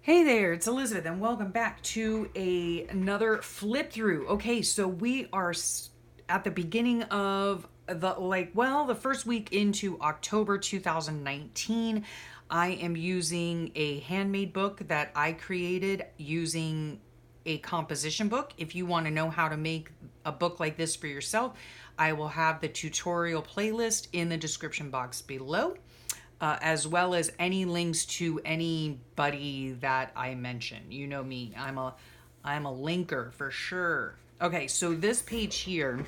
Hey there, it's Elizabeth, and welcome back to another flip through. Okay, so we are at the beginning of the first week into October 2019. I am using a handmade book that I created using a composition book. If you want to know how to make a book like this for yourself, I will have the tutorial playlist in the description box below, as well as any links to anybody that I mention. You know me, I'm a linker for sure. Okay, so this page here,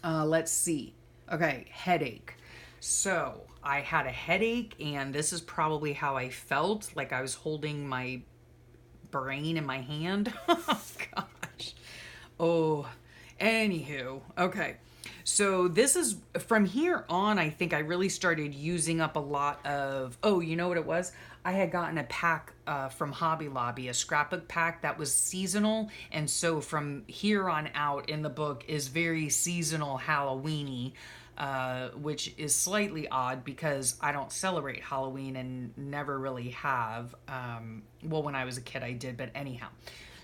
let's see. Okay, headache. So I had a headache, and this is probably how I felt, like I was holding my brain in my hand. Oh gosh. Oh, anywho, okay. So this is from here on, I think I really started using up a lot of, oh, you know what it was? I had gotten a pack from Hobby Lobby, a scrapbook pack that was seasonal. And so from here on out in the book is very seasonal Halloweeny, which is slightly odd because I don't celebrate Halloween and never really have. Well, when I was a kid, I did, but anyhow.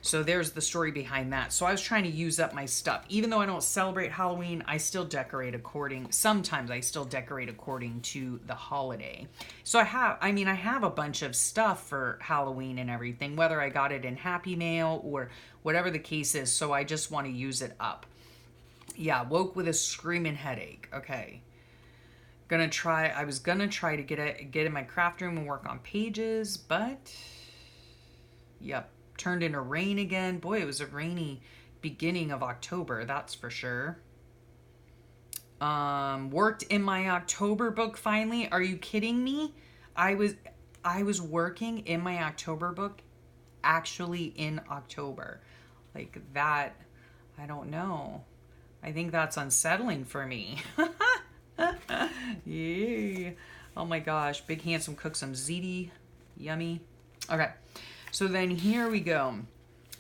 So there's the story behind that. So I was trying to use up my stuff. Even though I don't celebrate Halloween, I still decorate sometimes I still decorate according to the holiday. So I have a bunch of stuff for Halloween and everything, whether I got it in Happy Mail or whatever the case is. So I just want to use it up. Yeah, woke with a screaming headache. Okay. I was gonna try to get in my craft room and work on pages, but yep, turned into rain again. Boy, it was a rainy beginning of October, that's for sure. Worked in my October book finally. Are you kidding me? I was working in my October book actually in October. Like that, I don't know. I think that's unsettling for me. Yeah. Oh my gosh. Big Handsome cooked some ziti. Yummy. Okay. So then here we go.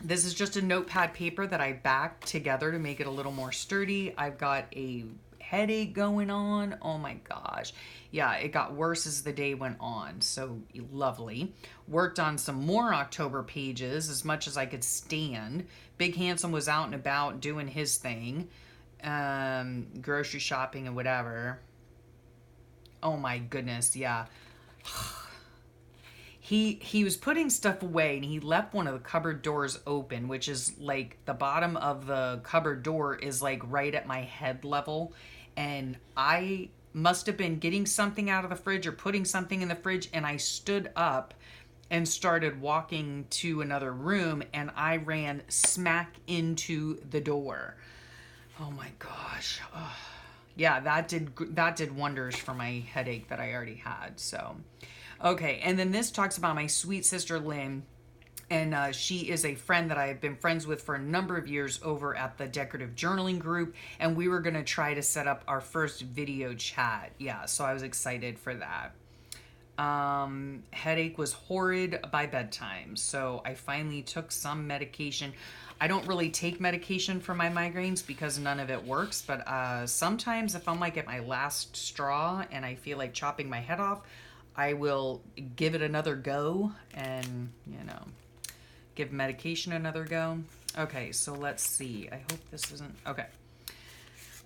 This is just a notepad paper that I backed together to make it a little more sturdy. I've got a headache going on. Oh my gosh. Yeah, it got worse as the day went on. So lovely. Worked on some more October pages as much as I could stand. Big Handsome was out and about doing his thing. Grocery shopping and whatever. Oh my goodness, yeah. He was putting stuff away, and he left one of the cupboard doors open, which is like the bottom of the cupboard door is like right at my head level, and I must have been getting something out of the fridge or putting something in the fridge, and I stood up and started walking to another room, and I ran smack into the door. Oh my gosh. Ugh. Yeah, that did wonders for my headache that I already had. So, okay, and then this talks about my sweet sister Lynn, and she is a friend that I have been friends with for a number of years over at the decorative journaling group, and we were gonna try to set up our first video chat. Yeah, so I was excited for that. Headache was horrid by bedtime, so I finally took some medication. I don't really take medication for my migraines because none of it works, but sometimes if I'm like at my last straw and I feel like chopping my head off, I will give it another go and, give medication another go. Okay, so let's see. I hope this isn't... Okay.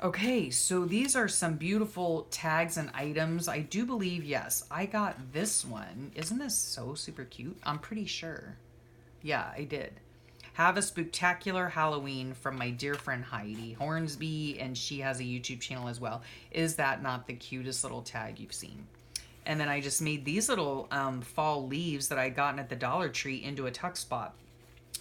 Okay, so these are some beautiful tags and items. I do believe, yes, I got this one. Isn't this so super cute? I'm pretty sure. Yeah, I did. Have a Spooktacular Halloween from my dear friend Heidi Hornsby, and she has a YouTube channel as well. Is that not the cutest little tag you've seen? And then I just made these little fall leaves that I gotten at the Dollar Tree into a tuck spot.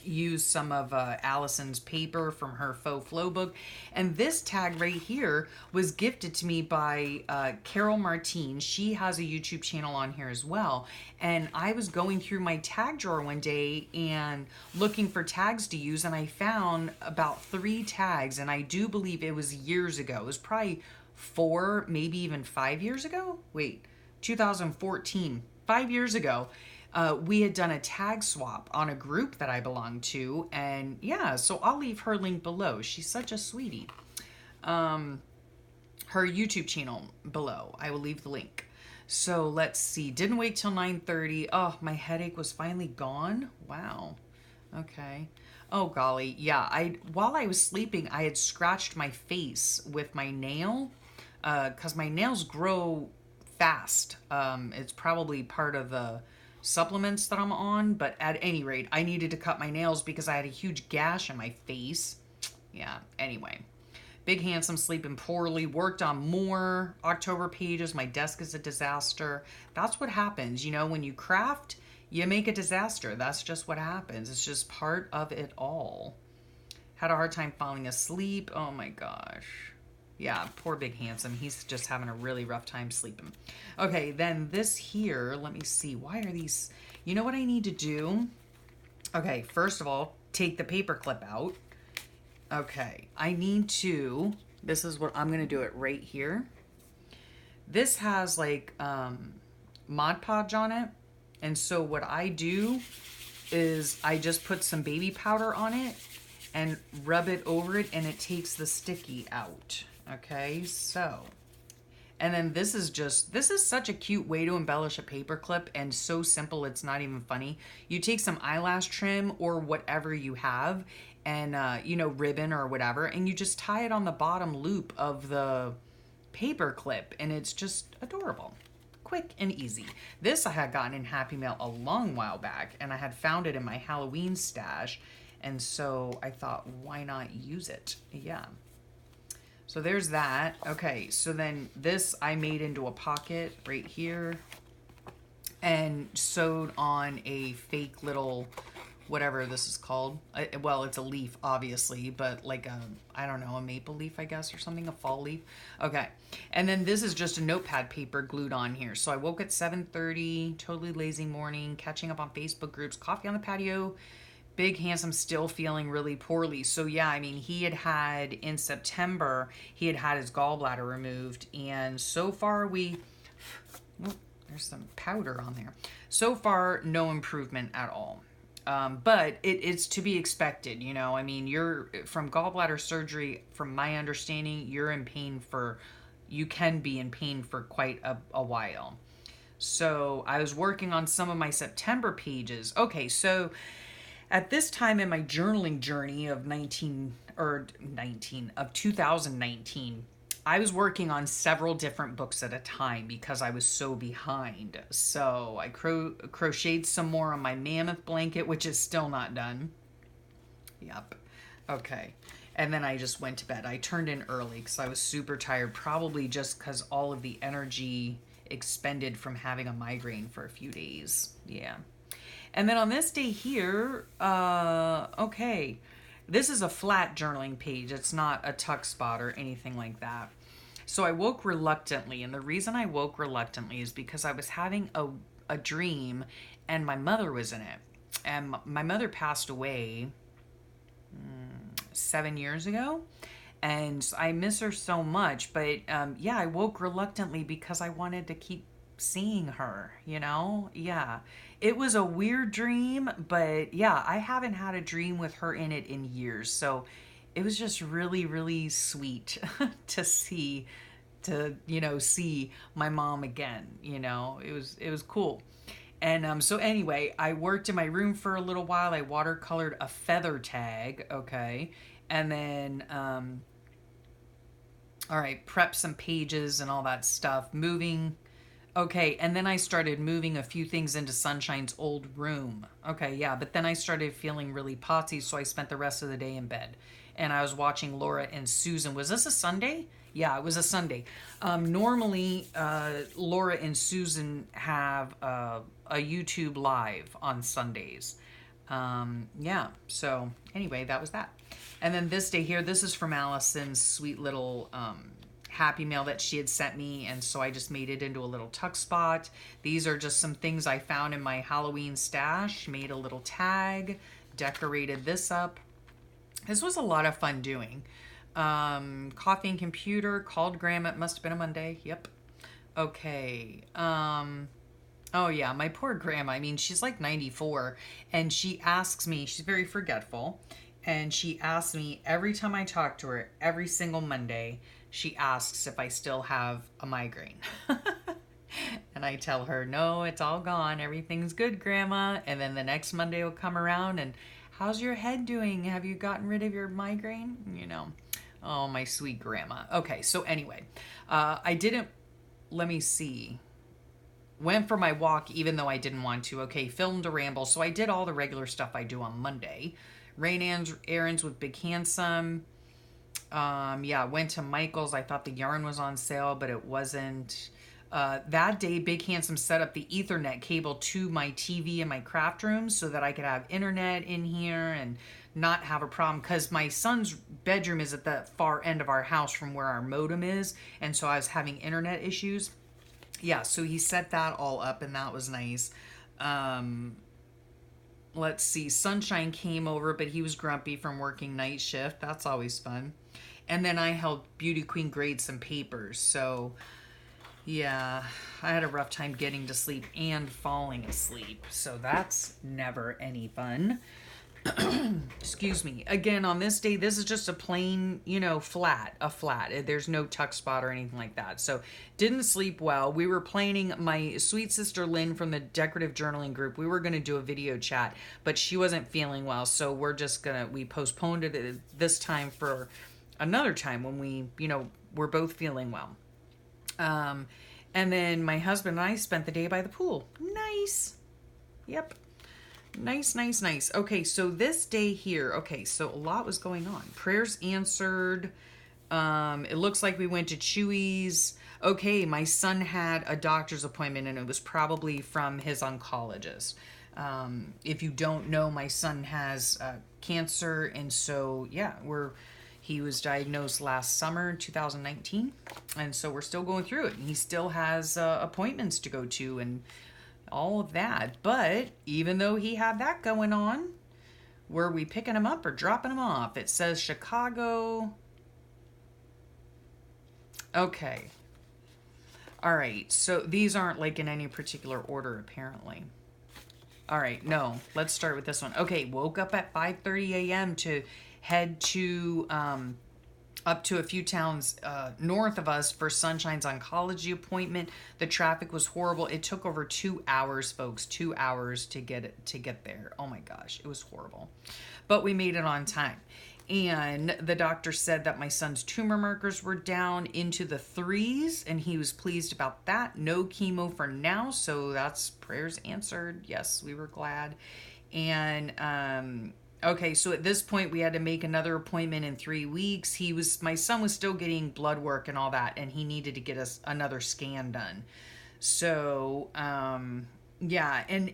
Used some of Allison's paper from her Faux Flow book. And this tag right here was gifted to me by Carol Martine. She has a YouTube channel on here as well. And I was going through my tag drawer one day and looking for tags to use, and I found about 3 tags, and I do believe it was years ago. It was probably 4, maybe even 5 years ago. Wait, 2014, 5 years ago. We had done a tag swap on a group that I belonged to, and yeah, so I'll leave her link below. She's such a sweetie. Her YouTube channel below. I will leave the link. So let's see. Didn't wait till 9:30. Oh, my headache was finally gone. Wow. Okay. Oh golly. Yeah, I while I was sleeping, I had scratched my face with my nail cuz my nails grow fast. It's probably part of the supplements that I'm on, but at any rate, I needed to cut my nails because I had a huge gash on my face. Yeah, anyway. Big Handsome sleeping poorly, worked on more October pages. My desk is a disaster. That's what happens, when you craft, you make a disaster. That's just what happens. It's just part of it all. Had a hard time falling asleep. Oh my gosh. Yeah, poor Big Handsome. He's just having a really rough time sleeping. Okay, then this here, let me see. Why are these? You know what I need to do? Okay, first of all, take the paper clip out. Okay, I need to, this is what I'm going to do it right here. This has like Mod Podge on it. And so what I do is I just put some baby powder on it and rub it over it, and it takes the sticky out. Okay, so, and then this is such a cute way to embellish a paper clip, and so simple it's not even funny. You take some eyelash trim or whatever you have, and ribbon or whatever, and you just tie it on the bottom loop of the paper clip, and it's just adorable. Quick and easy. This I had gotten in Happy Mail a long while back, and I had found it in my Halloween stash, and so I thought, why not use it? Yeah. So there's that. Okay, so then this I made into a pocket right here and sewed on a fake little, whatever this is called. Well, it's a leaf, obviously, but like I don't know, a maple leaf, I guess, or something, a fall leaf. Okay, and then this is just a notepad paper glued on here. So I woke at 7:30, totally lazy morning, catching up on Facebook groups, coffee on the patio. Big Handsome still feeling really poorly. So yeah, I mean, he had in September, he had his gallbladder removed, and so far there's some powder on there. So far, no improvement at all. But it's to be expected, I mean, you're from gallbladder surgery, from my understanding, you can be in pain for quite a while. So I was working on some of my September pages. Okay, so at this time in my journaling journey of 2019, I was working on several different books at a time because I was so behind. So I crocheted some more on my mammoth blanket, which is still not done. Yep. Okay. And then I just went to bed. I turned in early because I was super tired, probably just because all of the energy expended from having a migraine for a few days. Yeah. And then on this day here, okay, this is a flat journaling page. It's not a tuck spot or anything like that. So I woke reluctantly, and the reason I woke reluctantly is because I was having a dream, and my mother was in it. And my mother passed away 7 years ago, and I miss her so much. But yeah, I woke reluctantly because I wanted to keep seeing her, Yeah. It was a weird dream, but yeah, I haven't had a dream with her in it in years. So it was just really, really sweet to see my mom again, It was cool. And so anyway, I worked in my room for a little while. I watercolored a feather tag, okay? And then all right, prep some pages and all that stuff, moving. Okay, and then I started moving a few things into Sunshine's old room. Okay, yeah, but then I started feeling really potsy, so I spent the rest of the day in bed. And I was watching Laura and Susan. Was this a Sunday? Yeah, it was a Sunday. Normally, Laura and Susan have a YouTube live on Sundays. Yeah, so anyway, that was that. And then this day here, this is from Allison's sweet little Happy Mail that she had sent me, and so I just made it into a little tuck spot. These are just some things I found in my Halloween stash. Made a little tag, decorated this up. This was a lot of fun doing. Coffee and computer, called Graham. It must have been a Monday. Yep. Okay. Oh yeah, my poor grandma. I mean, she's like 94, and she asks me, she's very forgetful, and she asks me every time I talk to her, every single Monday, she asks if I still have a migraine. And I tell her, no, it's all gone. Everything's good, Grandma. And then the next Monday will come around and, how's your head doing? Have you gotten rid of your migraine? You know, oh, my sweet grandma. Okay, so anyway, I didn't, let me see. Went for my walk even though I didn't want to. Okay, filmed a ramble. So I did all the regular stuff I do on Monday. Ran errands with Big Handsome. Yeah, went to Michael's. I thought the yarn was on sale, but it wasn't. That day, Big Handsome set up the Ethernet cable to my TV in my craft room so that I could have internet in here and not have a problem, because my son's bedroom is at the far end of our house from where our modem is, and so I was having internet issues. Yeah, so he set that all up, and that was nice. Let's see, Sunshine came over, but he was grumpy from working night shift. That's always fun. And then I helped Beauty Queen grade some papers. So, yeah, I had a rough time getting to sleep and falling asleep. So that's never any fun. Excuse me. Again, on this day, this is just a plain, a flat. There's no tuck spot or anything like that. So didn't sleep well. We were planning, my sweet sister Lynn from the decorative journaling group, we were going to do a video chat, but she wasn't feeling well. So we postponed it this time for another time when we're both feeling well. And then my husband and I spent the day by the pool. Nice. Yep. Nice. Okay, so this day here, so a lot was going on. Prayers answered. It looks like we went to Chewy's. Okay, my son had a doctor's appointment, and it was probably from his oncologist. If you don't know, my son has cancer, and so, yeah, he was diagnosed last summer, 2019, and so we're still going through it. And he still has appointments to go to, and all of that. But even though he had that going on, were we picking him up or dropping him off? It says Chicago. Okay. All right. So these aren't like in any particular order, apparently. All right. No, let's start with this one. Okay. Woke up at 5:30 a.m. to head to up to a few towns north of us for Sunshine's oncology appointment. The traffic was horrible. It took over 2 hours, folks. 2 hours to get there. Oh my gosh, it was horrible. But we made it on time. And the doctor said that my son's tumor markers were down into the 3s, and he was pleased about that. No chemo for now, so that's prayers answered. Yes, we were glad. And okay, so at this point we had to make another appointment in 3 weeks. My son was still getting blood work and all that, and he needed to get us another scan done. So, yeah, and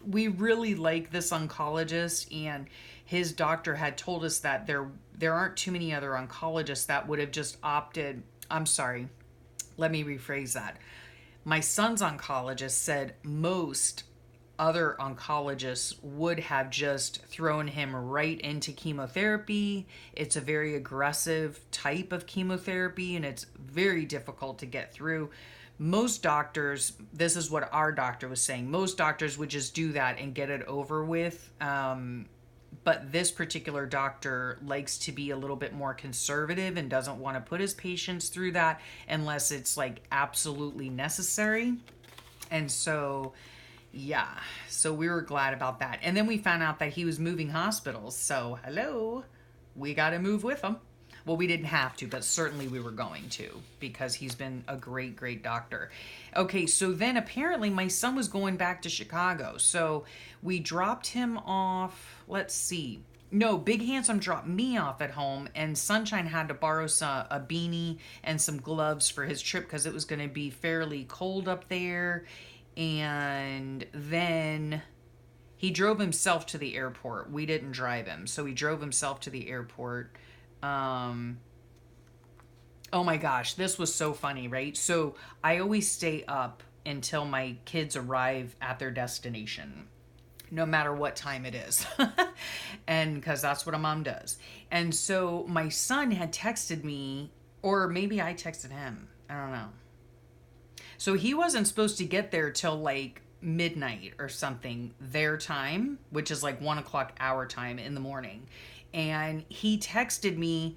we really like this oncologist, and his doctor had told us that there aren't too many other oncologists that would have just opted. I'm sorry, let me rephrase that. My son's oncologist said most other oncologists would have just thrown him right into chemotherapy. It's a very aggressive type of chemotherapy, and it's very difficult to get through. Most doctors, this is what our doctor was saying, most doctors would just do that and get it over with. But this particular doctor likes to be a little bit more conservative and doesn't want to put his patients through that unless it's like absolutely necessary. And so, yeah, so we were glad about that. And then we found out that he was moving hospitals. So, hello, we got to move with him. Well, we didn't have to, but certainly we were going to, because he's been a great, great doctor. Okay, so then apparently my son was going back to Chicago. So we dropped him off, let's see. No, Big Handsome dropped me off at home, and Sunshine had to borrow a beanie and some gloves for his trip because it was going to be fairly cold up there. And then he drove himself to the airport. We didn't drive him, so he drove himself to the airport. Oh my gosh, this was so funny, right? So I always stay up until my kids arrive at their destination, no matter what time it is. And because that's what a mom does. And so my son had texted me, or maybe I texted him. I don't know. So he wasn't supposed to get there till like midnight or something, their time, which is like 1 o'clock our time in the morning. And he texted me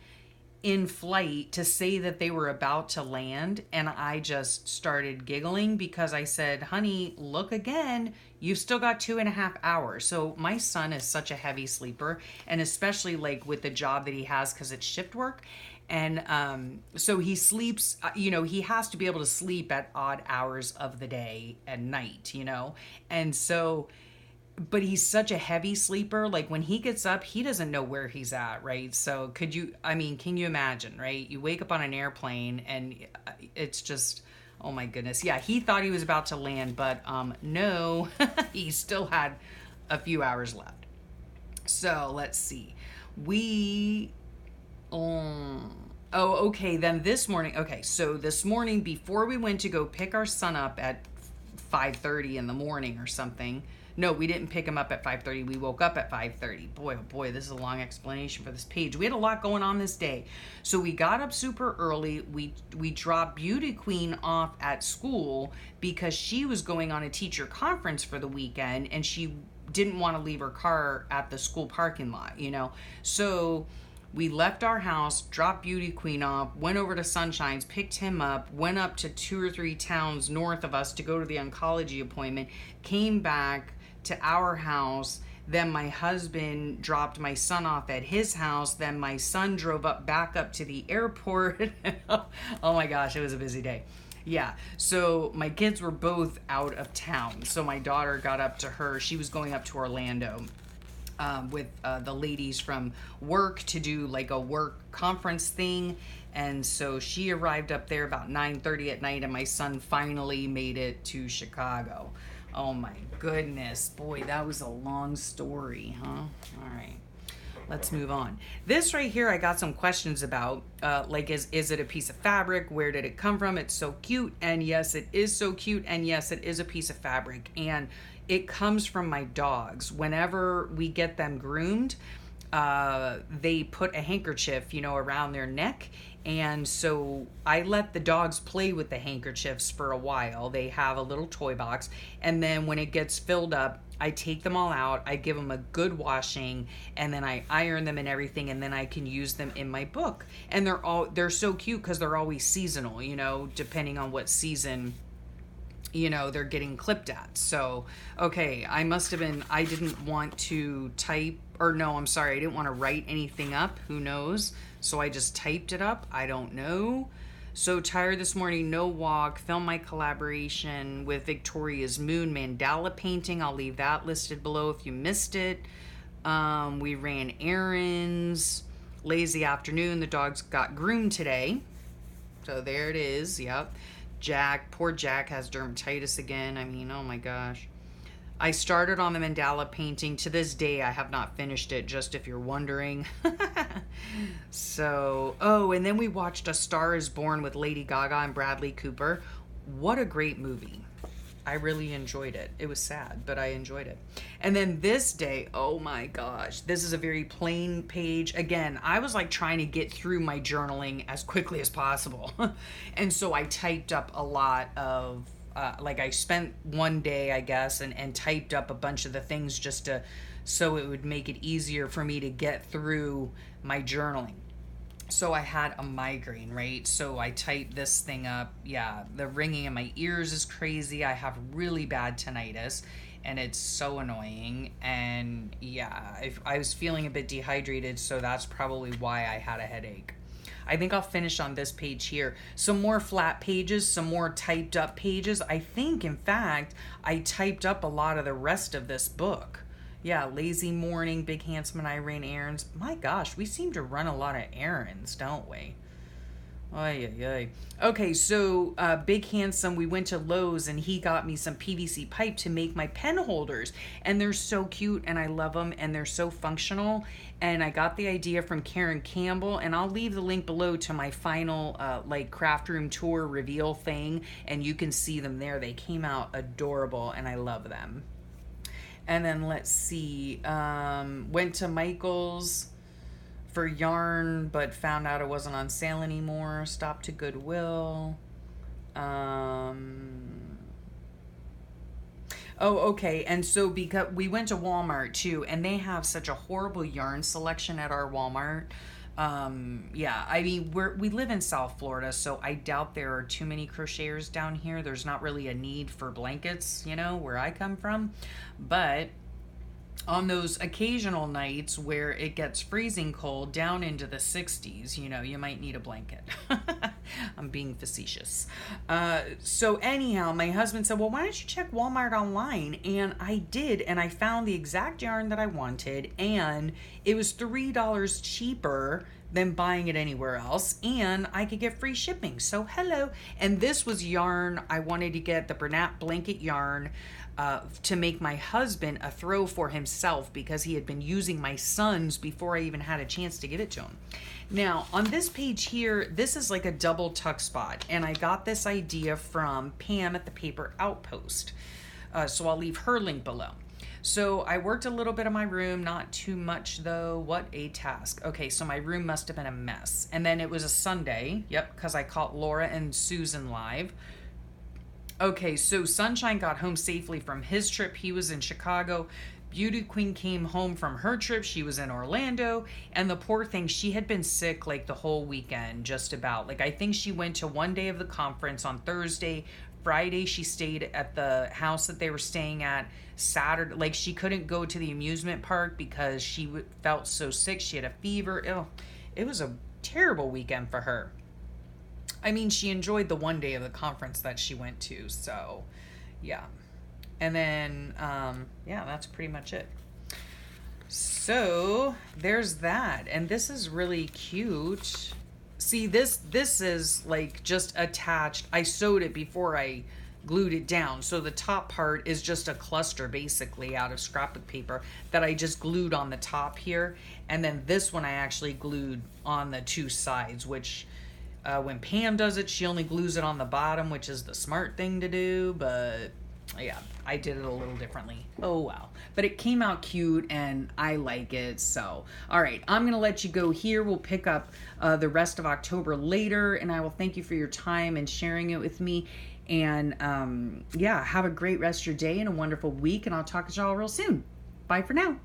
in flight to say that they were about to land, and I just started giggling because I said, honey, look again, you've still got 2.5 hours. So my son is such a heavy sleeper, and especially like with the job that he has, because it's shift work. And so he sleeps, he has to be able to sleep at odd hours of the day and night, and so, but he's such a heavy sleeper. Like when he gets up, he doesn't know where he's at, right? So can you imagine, right? You wake up on an airplane and it's just, oh my goodness. Yeah, he thought he was about to land, but no, he still had a few hours left. So let's see. Okay, then this morning. Okay, so this morning before we went to go pick our son up at 5:30 in the morning or something. No, we didn't pick him up at 5:30. We woke up at 5:30. Boy, oh boy, this is a long explanation for this page. We had a lot going on this day. So we got up super early. We dropped Beauty Queen off at school because she was going on a teacher conference for the weekend and she didn't want to leave her car at the school parking lot, So we left our house, dropped Beauty Queen off, went over to Sunshine's, picked him up, went up to 2 or 3 towns north of us to go to the oncology appointment, came back to our house. Then my husband dropped my son off at his house. Then my son drove back up to the airport. Oh my gosh, it was a busy day. Yeah, so my kids were both out of town. So my daughter got up to her. She was going up to Orlando with the ladies from work to do like a work conference thing. And so she arrived up there about 9:30 at night, and my son finally made it to Chicago. Oh my goodness. Boy, that was a long story, huh? All right. Let's move on. This right here, I got some questions about, like, is it a piece of fabric? Where did it come from? It's so cute. And yes, it is so cute. And yes, it is a piece of fabric. And it comes from my dogs. Whenever we get them groomed, they put a handkerchief, around their neck. And so I let the dogs play with the handkerchiefs for a while. They have a little toy box. And then when it gets filled up, I take them all out. I give them a good washing, and then I iron them and everything. And then I can use them in my book. And they're so cute because they're always seasonal, depending on what season they're getting clipped at. So, okay, I didn't want to type, or no, I'm sorry, I didn't want to write anything up. Who knows? So I just typed it up. I don't know. So tired this morning, no walk. Film my collaboration with Victoria's Moon mandala painting. I'll leave that listed below if you missed it. We ran errands. Lazy afternoon. The dogs got groomed today. So there it is. Yep. Poor Jack has dermatitis again. I mean, oh my gosh. I started on the mandala painting. To this day, I have not finished it, just if you're wondering. So, and then we watched A Star is Born with Lady Gaga and Bradley Cooper. What a great movie. I really enjoyed it. It was sad, but I enjoyed it. And then this day, oh my gosh, this is a very plain page. Again, I was like trying to get through my journaling as quickly as possible. And so I typed up a lot of, I spent one day, I guess, and typed up a bunch of the things so it would make it easier for me to get through my journaling. So I had a migraine, right? So I typed this thing up. Yeah, the ringing in my ears is crazy. I have really bad tinnitus, and it's so annoying. And yeah, I was feeling a bit dehydrated, so that's probably why I had a headache. I think I'll finish on this page here. Some more flat pages, some more typed up pages. I think, in fact, I typed up a lot of the rest of this book. Yeah, lazy morning, Big Handsome and I ran errands. My gosh, we seem to run a lot of errands, don't we? Ay, ay, ay. Okay, so Big Handsome, we went to Lowe's and he got me some PVC pipe to make my pen holders. And they're so cute and I love them and they're so functional. And I got the idea from Karen Campbell, and I'll leave the link below to my final craft room tour reveal thing. And you can see them there. They came out adorable and I love them. And then let's see, went to Michael's for yarn, but found out it wasn't on sale anymore. Stopped to Goodwill. Okay. And so because we went to Walmart too, and they have such a horrible yarn selection at our Walmart. Yeah, I mean, we live in South Florida, so I doubt there are too many crocheters down here. There's not really a need for blankets, where I come from. But on those occasional nights where it gets freezing cold down into the 60s, you might need a blanket. I'm being facetious. So anyhow, my husband said, well, why don't you check Walmart online? And I did, and I found the exact yarn that I wanted, and it was $3 cheaper than buying it anywhere else, and I could get free shipping. So hello. And this was yarn. I wanted to get the Bernat blanket yarn to make my husband a throw for himself, because he had been using my son's before I even had a chance to give it to him. Now, on this page here, this is like a double tuck spot, and I got this idea from Pam at the Paper Outpost. So I'll leave her link below. So I worked a little bit in my room, not too much though. What a task. Okay, so my room must have been a mess. And then it was a Sunday, yep, because I caught Laura and Susan live. Okay, so Sunshine got home safely from his trip. He was in Chicago. Beauty Queen came home from her trip. She was in Orlando. And the poor thing, she had been sick like the whole weekend, just about. Like, I think she went to one day of the conference on Thursday. Friday, she stayed at the house that they were staying at. Saturday, like, she couldn't go to the amusement park because she felt so sick. She had a fever. It was a terrible weekend for her. I mean, she enjoyed the one day of the conference that she went to, so yeah. And then, yeah, that's pretty much it. So there's that. And this is really cute. See, this is like just attached. I sewed it before I glued it down. So the top part is just a cluster basically out of scrapbook paper that I just glued on the top here. And then this one I actually glued on the two sides, which when Pam does it, she only glues it on the bottom, which is the smart thing to do. But yeah, I did it a little differently. Oh, wow. But it came out cute and I like it. So, all right, I'm going to let you go here. We'll pick up the rest of October later. And I will thank you for your time and sharing it with me. And yeah, have a great rest of your day and a wonderful week. And I'll talk to y'all real soon. Bye for now.